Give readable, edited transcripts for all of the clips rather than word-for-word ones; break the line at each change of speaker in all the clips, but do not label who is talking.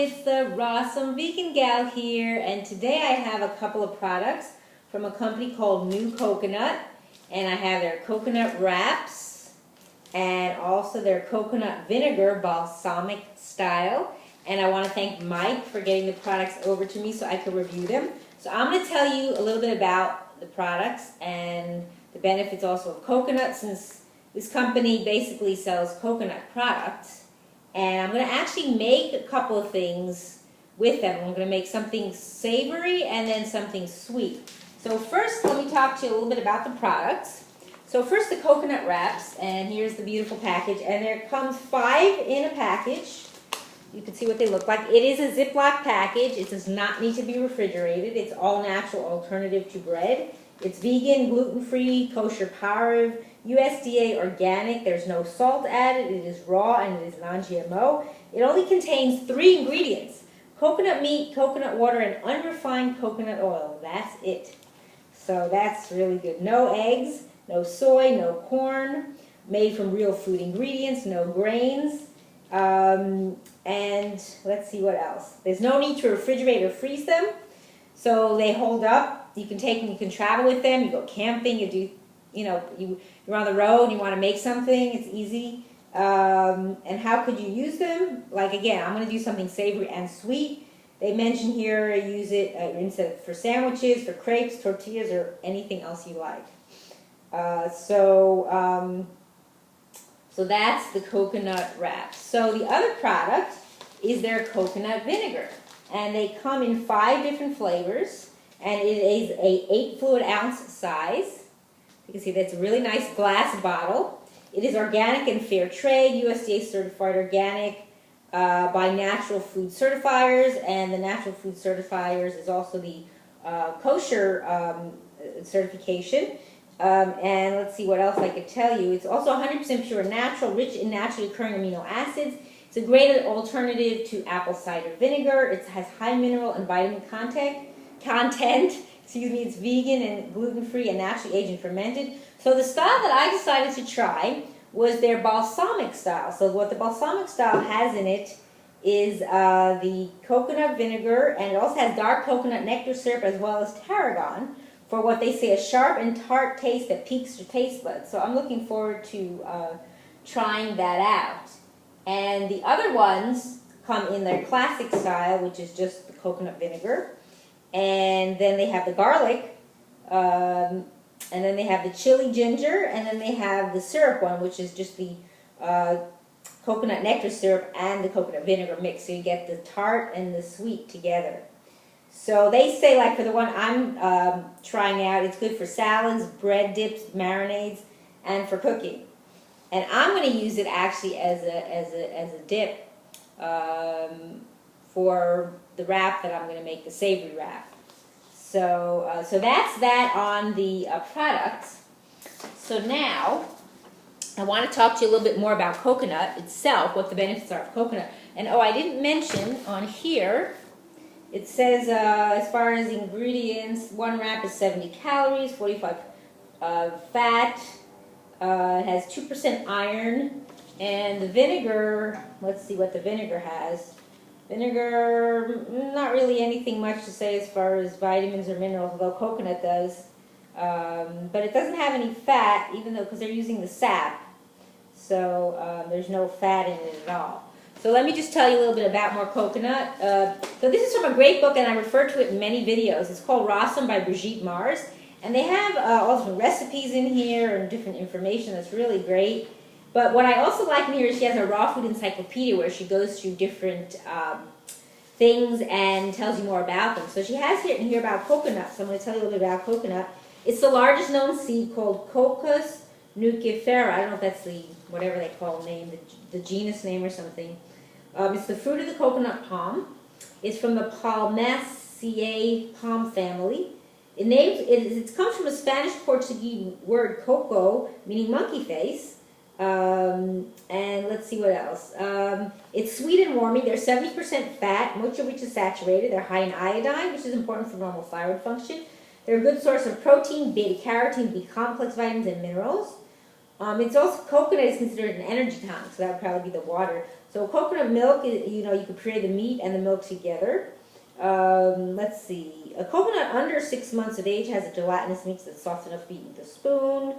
it's the Rawsome Vegan Gal here, and today I have a couple of products from a company called New Coconut, and I have their coconut wraps and also their coconut vinegar balsamic style. And I want to thank Mike for getting the products over to me so I could review them. So I'm going to tell you a little bit about the products and the benefits also of coconut, since this company basically sells coconut products. And I'm going to actually make a couple of things with them. I'm going to make something savory and then something sweet. So first, let me talk to you a little bit about the products. So first, the coconut wraps, and here's the beautiful package. And there comes 5 in a package. You can see what they look like. It is a Ziploc package. It does not need to be refrigerated. It's all natural alternative to bread. It's vegan, gluten-free, kosher powered, USDA organic. There's no salt added. It is raw and it is non-GMO. It only contains 3 ingredients: coconut meat, coconut water, and unrefined coconut oil. That's it. So that's really good. No eggs, no soy, no corn. Made from real food ingredients, no grains. And let's see what else. There's no need to refrigerate or freeze them. So they hold up. You can take them, you can travel with them. You go camping, you do, you're on the road and you want to make something. It's easy. And how could you use them? Like, again, I'm going to do something savory and sweet. They mention here, use it instead for sandwiches, for crepes, tortillas, or anything else you like. So that's the coconut wrap. So the other product is their coconut vinegar. And they come in 5 different flavors. And it is a 8 fluid ounce size. You can see that's a really nice glass bottle. It is organic and fair trade, USDA certified organic by Natural Food Certifiers. And the Natural Food Certifiers is also the kosher certification. And let's see what else I could tell you. It's also 100% pure natural, rich in naturally occurring amino acids. It's a great alternative to apple cider vinegar. It has high mineral and vitamin content. It's vegan and gluten-free and naturally aged and fermented. So the style that I decided to try was their balsamic style. So what the balsamic style has in it is the coconut vinegar, and it also has dark coconut nectar syrup as well as tarragon, for what they say a sharp and tart taste that piques your taste buds. So I'm looking forward to trying that out. And the other ones come in their classic style, which is just the coconut vinegar. And then they have the garlic, and then they have the chili ginger, and then they have the syrup one, which is just the coconut nectar syrup and the coconut vinegar mix. So you get the tart and the sweet together. So they say, like for the one I'm trying out, it's good for salads, bread dips, marinades, and for cooking. And I'm going to use it actually as a dip for the wrap that I'm going to make, the savory wrap. So that's that on the products. So now I want to talk to you a little bit more about coconut itself, what the benefits are of coconut. And I didn't mention on here. It says, as far as ingredients, 1 wrap is 70 calories, 45 fat, it has 2% iron, and the vinegar, let's see what the vinegar has. Vinegar, not really anything much to say as far as vitamins or minerals, although coconut does. But it doesn't have any fat, even though, because they're using the sap. So there's no fat in it at all. So let me just tell you a little bit about more coconut. So this is from a great book, and I refer to it in many videos. It's called Rawsome by Brigitte. And they have all different recipes in here and different information that's really great. But what I also like in here is she has a raw food encyclopedia where she goes through different things and tells you more about them. So she has here about coconut. So I'm going to tell you a little bit about coconut. It's the largest known seed, called Cocos nucifera. I don't know if that's the, whatever they call the name, the genus name or something. It's the fruit of the coconut palm. It's from the Palmaceae palm family. It comes from a Spanish-Portuguese word coco, meaning monkey face. And let's see what else. It's sweet and warming. They're 70% fat, much of which is saturated. They're high in iodine, which is important for normal thyroid function. They're a good source of protein, beta-carotene, B-complex vitamins, and minerals. It's also, coconut is considered an energy tonic, so that would probably be the water. So So coconut milk, you know, you can puree the meat and the milk together. Let's see. A coconut under 6 months of age has a gelatinous mix that's soft enough to be eaten with a spoon.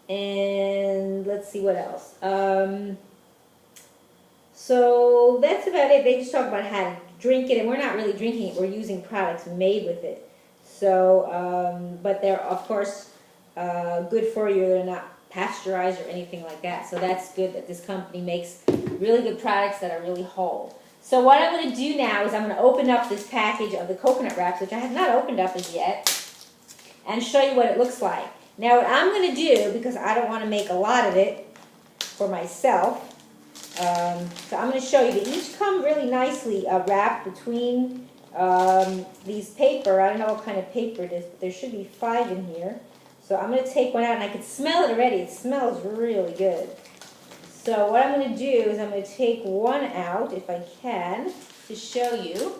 And let's see what else. So that's about it. They just talk about how to drink it, and we're not really drinking it. We're using products made with it. So, but they're, of course, good for you. They're not pasteurized or anything like that. So that's good that this company makes really good products that are really whole. So what I'm going to do now is I'm going to open up this package of the coconut wraps, which I have not opened up as yet, and show you what it looks like. Now what I'm going to do, because I don't want to make a lot of it for myself, so I'm going to show you. They each come really nicely wrapped between these paper. I don't know what kind of paper it is, but there should be 5 in here. So I'm going to take one out, and I can smell it already. It smells really good. So what I'm going to do is I'm going to take one out, if I can, to show you.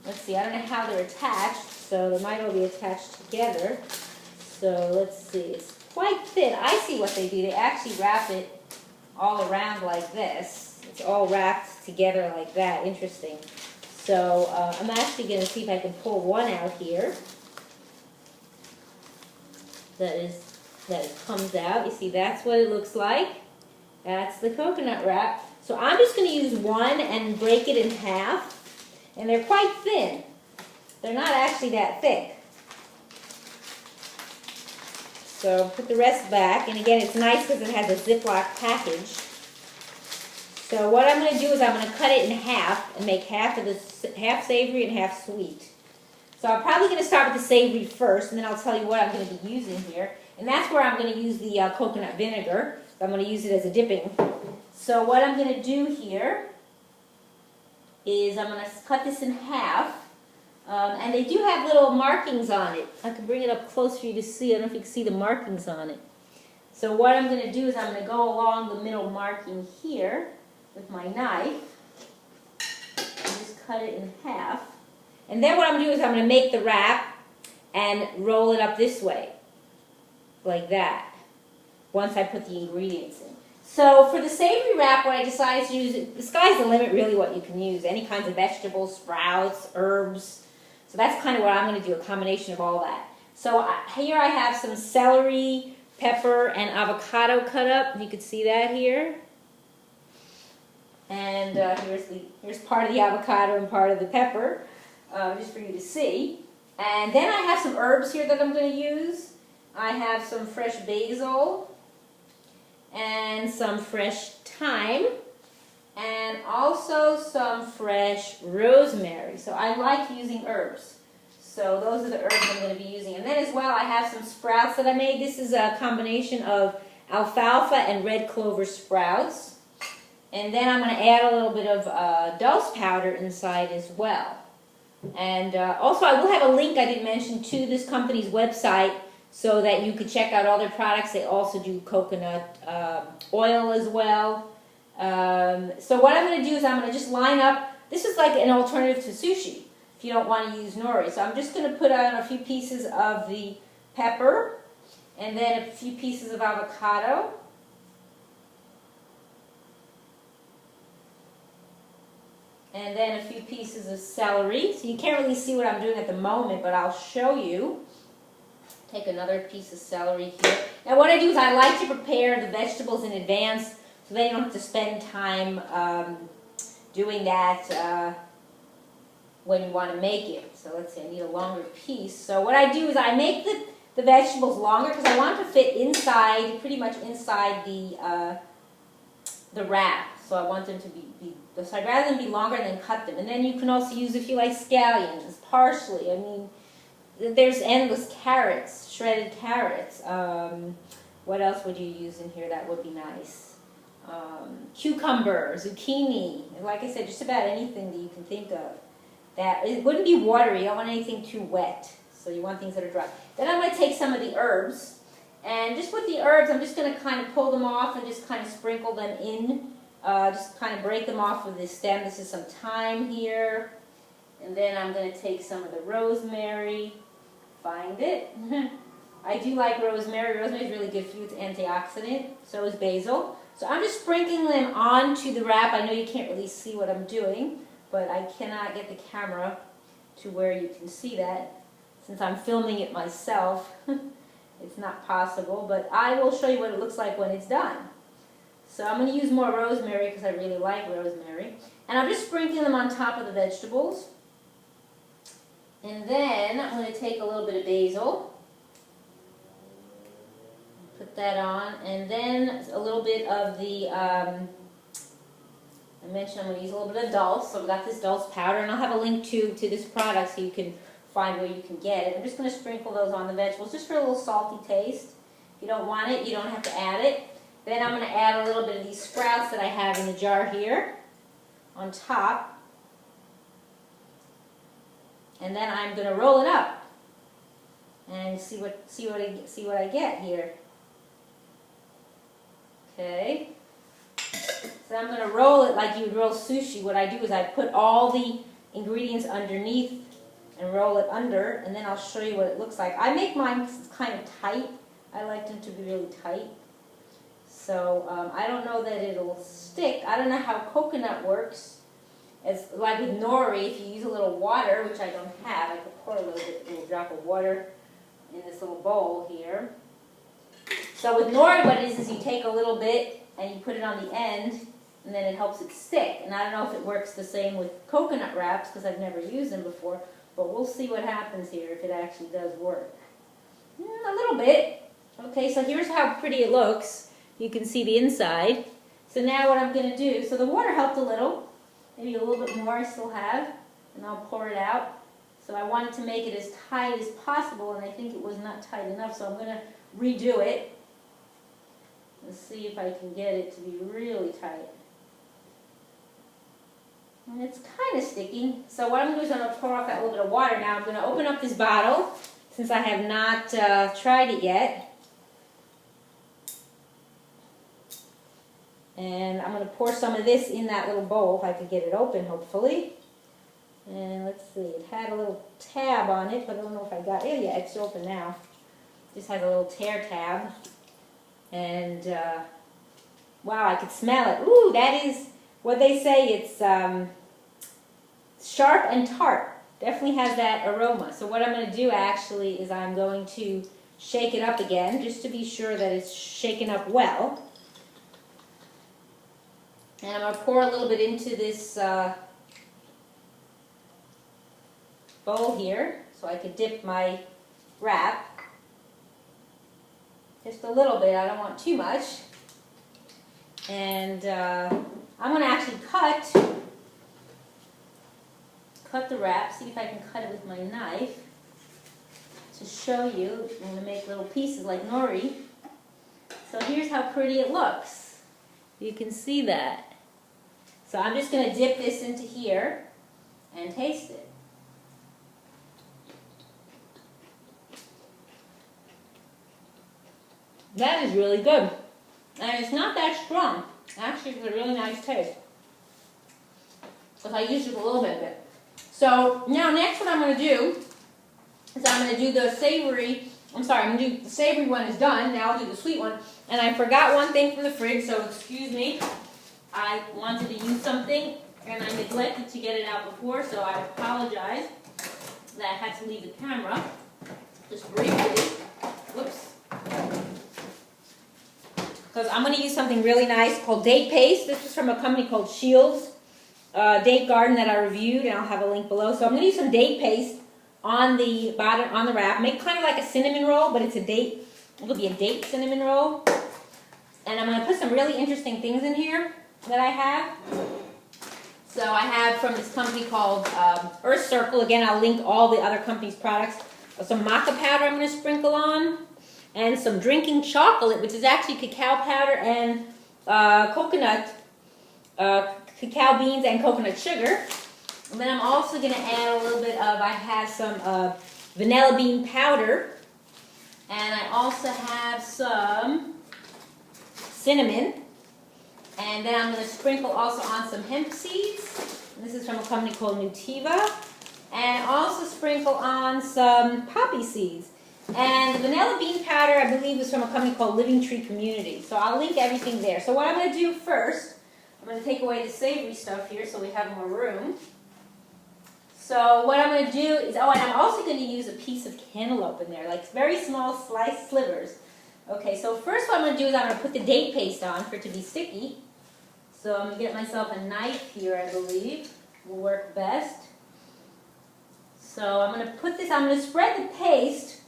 Let's see, I don't know how they're attached, so they might all be attached together. So let's see, it's quite thin. I see what they do. They actually wrap it all around like this. It's all wrapped together like that. Interesting. So I'm actually going to see if I can pull one out here. That it comes out. You see, that's what it looks like. That's the coconut wrap. So I'm just going to use one and break it in half. And they're quite thin. They're not actually that thick. So put the rest back. And again, it's nice because it has a Ziploc package. So what I'm going to do is I'm going to cut it in half and make half savory and half sweet. So I'm probably going to start with the savory first, and then I'll tell you what I'm going to be using here. And that's where I'm going to use the coconut vinegar. I'm going to use it as a dipping. So what I'm going to do here is I'm going to cut this in half. And they do have little markings on it. I can bring it up close for you to see. I don't know if you can see the markings on it. So what I'm going to do is I'm going to go along the middle marking here with my knife and just cut it in half. And then what I'm going to do is I'm going to make the wrap and roll it up this way, like that, once I put the ingredients in. So for the savory wrap, what I decided to use, the sky's the limit really what you can use. Any kinds of vegetables, sprouts, herbs. So that's kind of what I'm going to do, a combination of all that. So here I have some celery, pepper, and avocado cut up. You can see that here. And here's part of the avocado and part of the pepper, just for you to see. And then I have some herbs here that I'm going to use. I have some fresh basil and some fresh thyme and also some fresh rosemary. So I like using herbs. So those are the herbs I'm going to be using. And then as well I have some sprouts that I made. This is a combination of alfalfa and red clover sprouts. And then I'm going to add a little bit of Dulse powder inside as well. And also I will have a link I didn't mention to this company's website so that you could check out all their products. They also do coconut oil as well. So what I'm going to do is I'm going to just line up. This is like an alternative to sushi if you don't want to use nori. So I'm just going to put on a few pieces of the pepper and then a few pieces of avocado. And then a few pieces of celery. So you can't really see what I'm doing at the moment, but I'll show you. Take another piece of celery here. Now what I do is I like to prepare the vegetables in advance so then you don't have to spend time doing that when you want to make it. So let's see, I need a longer piece. So what I do is I make the vegetables longer because I want to fit inside, pretty much inside the wrap. So I want them to be so I'd rather them be longer than cut them. And then you can also use, if you like, scallions, parsley. I mean, there's endless carrots, shredded carrots. What else would you use in here that would be nice? Cucumber, zucchini. And like I said, just about anything that you can think of. That it wouldn't be watery. You don't want anything too wet. So you want things that are dry. Then I'm going to take some of the herbs. And just with the herbs, I'm just going to kind of pull them off and just kind of sprinkle them in. Just kind of break them off with this stem. This is some thyme here. And then I'm going to take some of the rosemary. Find it. I do like rosemary. Rosemary is really good for you. It's antioxidant. So is basil. So I'm just sprinkling them onto the wrap. I know you can't really see what I'm doing, but I cannot get the camera to where you can see that. Since I'm filming it myself, it's not possible, but I will show you what it looks like when it's done. So I'm going to use more rosemary because I really like rosemary. And I'm just sprinkling them on top of the vegetables. And then I'm going to take a little bit of basil. Put that on, and then a little bit of the, I mentioned I'm going to use a little bit of Dulse, so I've got this Dulse powder, and I'll have a link to this product so you can find where you can get it. I'm just going to sprinkle those on the vegetables just for a little salty taste. If you don't want it, you don't have to add it. Then I'm going to add a little bit of these sprouts that I have in the jar here on top, and then I'm going to roll it up and see what I get here. Okay, so I'm going to roll it like you would roll sushi. What I do is I put all the ingredients underneath and roll it under, and then I'll show you what it looks like. I make mine kind of tight. I like them to be really tight. So I don't know that it'll stick. I don't know how coconut works. It's like with nori, if you use a little water, which I don't have, I could pour a little drop of water in this little bowl here. So with nori, what it is you take a little bit and you put it on the end, and then it helps it stick. And I don't know if it works the same with coconut wraps because I've never used them before, but we'll see what happens here if it actually does work. A little bit. Okay, so here's how pretty it looks. You can see the inside. So now what I'm going to do, so the water helped a little, maybe a little bit more I still have, and I'll pour it out. So I wanted to make it as tight as possible, and I think it was not tight enough, so I'm going to redo it. Let's see if I can get it to be really tight. And it's kind of sticky. So what I'm going to do is I'm going to pour off that little bit of water. Now I'm going to open up this bottle, since I have not tried it yet. And I'm going to pour some of this in that little bowl, if I could get it open, hopefully. And let's see, it had a little tab on it, but I don't know if I got it. Yeah, it's open now. Just has a little tear tab. And, wow, I could smell it. Ooh, that is what they say. It's sharp and tart. Definitely has that aroma. So what I'm going to do, actually, is I'm going to shake it up again, just to be sure that it's shaken up well. And I'm going to pour a little bit into this bowl here, so I could dip my wrap. Just a little bit, I don't want too much. And I'm going to actually cut the wrap, see if I can cut it with my knife to show you. I'm going to make little pieces like nori. So here's how pretty it looks. You can see that. So I'm just going to dip this into here and taste it. That is really good. And it's not that strong. Actually, it's a really nice taste. Because I used just a little bit of it. So now next what I'm going to do is I'm going to do the savory. I'm sorry, I'm going to do the savory one is done. Now I'll do the sweet one. And I forgot one thing from the fridge, so excuse me. I wanted to use something and I neglected to get it out before, so I apologize that I had to leave the camera just briefly. Whoops. Because I'm going to use something really nice called date paste. This is from a company called Shields Date Garden that I reviewed, and I'll have a link below. So I'm going to use some date paste on the bottom, on the wrap. Make kind of like a cinnamon roll, but it's a date. It'll be a date cinnamon roll. And I'm going to put some really interesting things in here that I have. So I have from this company called Earth Circle. Again, I'll link all the other company's products. Some maca powder I'm going to sprinkle on. And some drinking chocolate, which is actually cacao powder and coconut, cacao beans and coconut sugar. And then I'm also going to add a little bit of, I have some vanilla bean powder. And I also have some cinnamon. And then I'm going to sprinkle also on some hemp seeds. This is from a company called Nutiva. And also sprinkle on some poppy seeds. And the vanilla bean powder, I believe, is from a company called Living Tree Community. So I'll link everything there. So what I'm going to do first, I'm going to take away the savory stuff here so we have more room. So what I'm going to do is, oh, and I'm also going to use a piece of cantaloupe in there, like very small sliced slivers. Okay, so first what I'm going to do is I'm going to put the date paste on for it to be sticky. So I'm going to get myself a knife here, I believe, will work best. So I'm going to put this, I'm going to spread the paste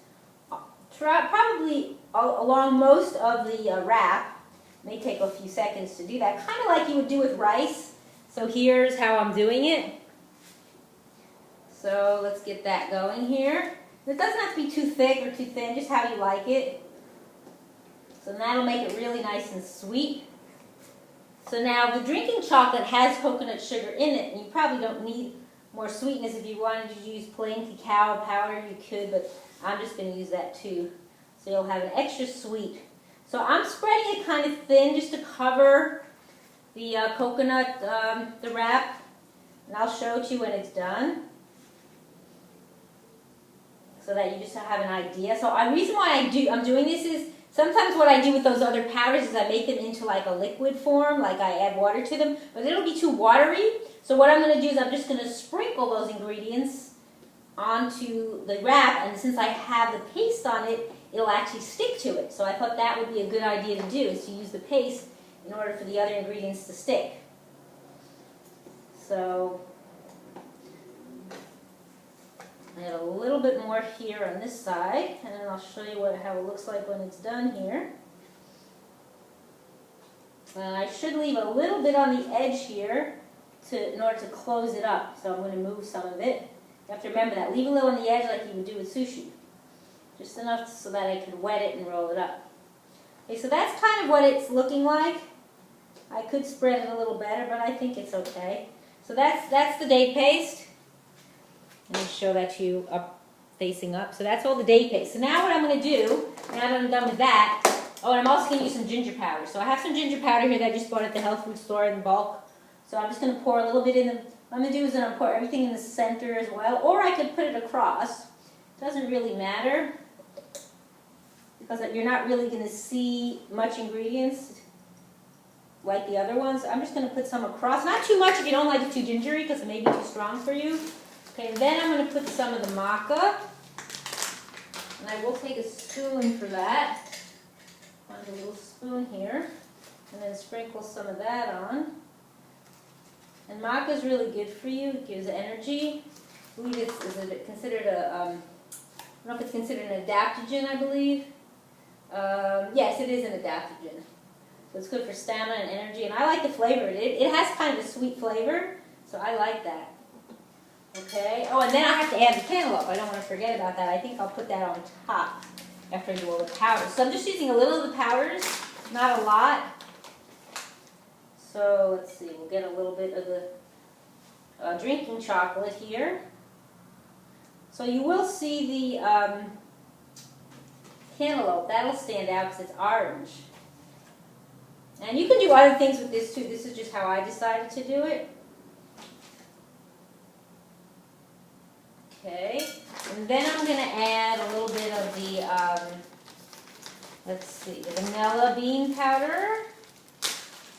probably along most of the wrap. May take a few seconds to do that, kind of like you would do with rice. So here's how I'm doing it. So let's get that going here. It doesn't have to be too thick or too thin, just how you like it. So that'll make it really nice and sweet. So now the drinking chocolate has coconut sugar in it, and you probably don't need more sweetness. If you wanted to use plain cacao powder, you could, but I'm just going to use that too. So you'll have an extra sweet. So I'm spreading it kind of thin just to cover the coconut, the wrap, and I'll show it to you when it's done, so that you just have an idea. So the reason why I'm doing this is sometimes what I do with those other powders is I make them into like a liquid form, like I add water to them, but it'll be too watery. So what I'm going to do is I'm just going to sprinkle those ingredients onto the wrap, and since I have the paste on it, it'll actually stick to it. So I thought that would be a good idea to do, is to use the paste in order for the other ingredients to stick. So I add a little bit more here on this side, and then I'll show you how it looks like when it's done here. And I should leave a little bit on the edge here in order to close it up. So I'm going to move some of it. You have to remember that. Leave a little on the edge like you would do with sushi. Just enough so that I could wet it and roll it up. Okay, so that's kind of what it's looking like. I could spread it a little better, but I think it's okay. So that's the date paste. Let me show that to you up, facing up. So that's all the date paste. So now what I'm going to do, now that I'm done with that, oh, and I'm also going to use some ginger powder. So I have some ginger powder here that I just bought at the health food store in bulk. So I'm just going to pour a little bit in the, what I'm going to do is I'm going to pour everything in the center as well. Or I could put it across. It doesn't really matter, because you're not really going to see much ingredients like the other ones. I'm just going to put some across. Not too much if you don't like it too gingery, because it may be too strong for you. Okay, then I'm going to put some of the maca. And I will take a spoon for that. Find a little spoon here. And then sprinkle some of that on. And maca is really good for you. It gives energy. I believe is it considered a, I don't know if it's considered an adaptogen, I believe. Yes, it is an adaptogen. So it's good for stamina and energy. And I like the flavor. It has kind of a sweet flavor, so I like that. Okay. Oh, and then I have to add the cantaloupe. I don't want to forget about that. I think I'll put that on top after I do all the powders. So I'm just using a little of the powders, not a lot. So let's see, we'll get a little bit of the drinking chocolate here. So you will see the cantaloupe. That'll stand out because it's orange. And you can do other things with this too. This is just how I decided to do it. Okay, and then I'm going to add a little bit of the, let's see, the vanilla bean powder.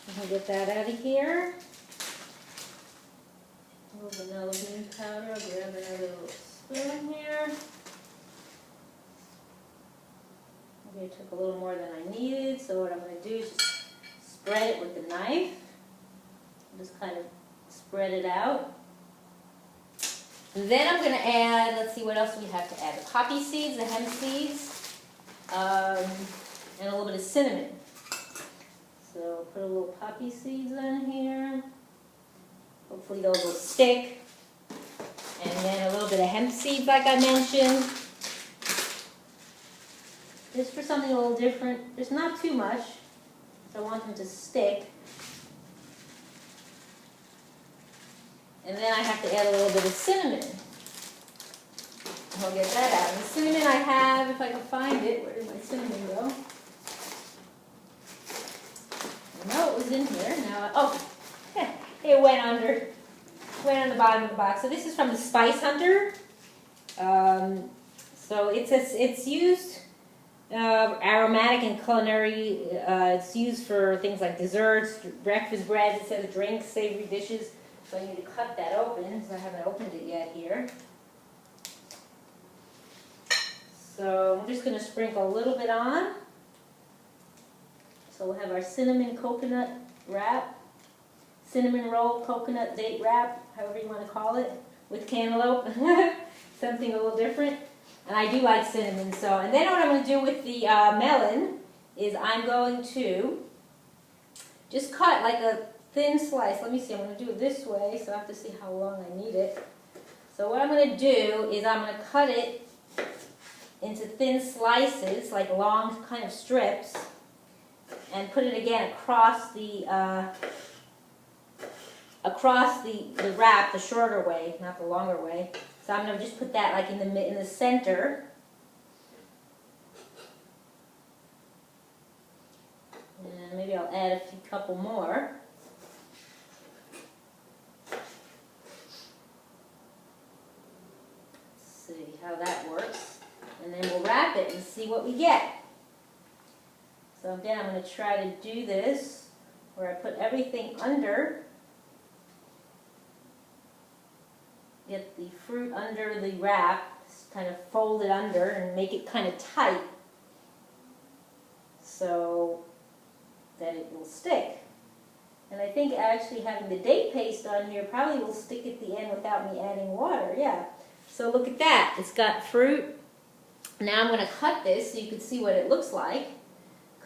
I'm going to get that out of here. A little vanilla bean powder. I'll grab another little spoon here. Maybe I took a little more than I needed, so what I'm going to do is just spread it with the knife. Just kind of spread it out. And then I'm going to add, let's see what else we have to add. The poppy seeds, the hemp seeds, and a little bit of cinnamon. So put a little poppy seeds on here. Hopefully those will stick. And then a little bit of hemp seeds like I mentioned. Just for something a little different. There's not too much, so I want them to stick. And then I have to add a little bit of cinnamon. I'll get that out. And the cinnamon I have, if I can find it, where did my cinnamon go? I know it was in here. Now, oh, it went on the bottom of the box. So this is from the Spice Hunter. So it's used aromatic and culinary. It's used for things like desserts, breakfast breads. It says drinks, savory dishes. So I need to cut that open, so I haven't opened it yet here. So I'm just going to sprinkle a little bit on. So we'll have our cinnamon coconut wrap, cinnamon roll coconut date wrap, however you want to call it, with cantaloupe. Something a little different. And I do like cinnamon. So, and then what I'm going to do with the melon is I'm going to just cut like a thin slice. Let me see, I'm going to do it this way, so I have to see how long I need it. So what I'm going to do is I'm going to cut it into thin slices, like long kind of strips, and put it again across the wrap, the shorter way, not the longer way. So I'm going to just put that like in the center. And maybe I'll add a couple more. Let's see how that works. And then we'll wrap it and see what we get. So again, I'm going to try to do this where I put everything under. Get the fruit under the wrap, kind of fold it under and make it kind of tight so that it will stick. And I think actually having the date paste on here probably will stick at the end without me adding water. Yeah. So look at that. It's got fruit. Now I'm going to cut this so you can see what it looks like.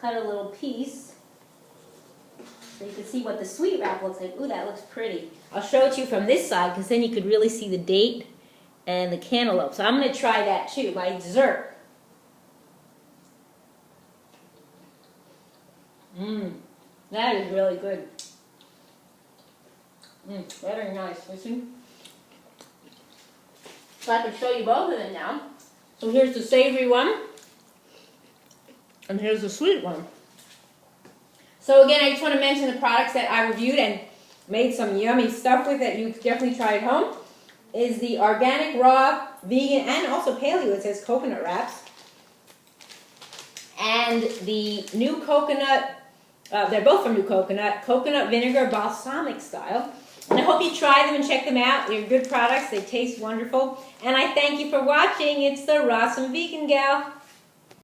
Cut a little piece so you can see what the sweet wrap looks like. Ooh, that looks pretty. I'll show it to you from this side because then you could really see the date and the cantaloupe. So I'm going to try that too, my dessert. That is really good. Very nice. Listen. So I can show you both of them now. So here's the savory one, and here's the sweet one. So again, I just want to mention the products that I reviewed and made some yummy stuff with that you definitely try at home. Is the organic, raw, vegan, and also paleo, it says coconut wraps. And the new coconut, they're both from New Coconut Vinegar balsamic style. And I hope you try them and check them out. They're good products. They taste wonderful. And I thank you for watching. It's the Rawsome Vegan Gal.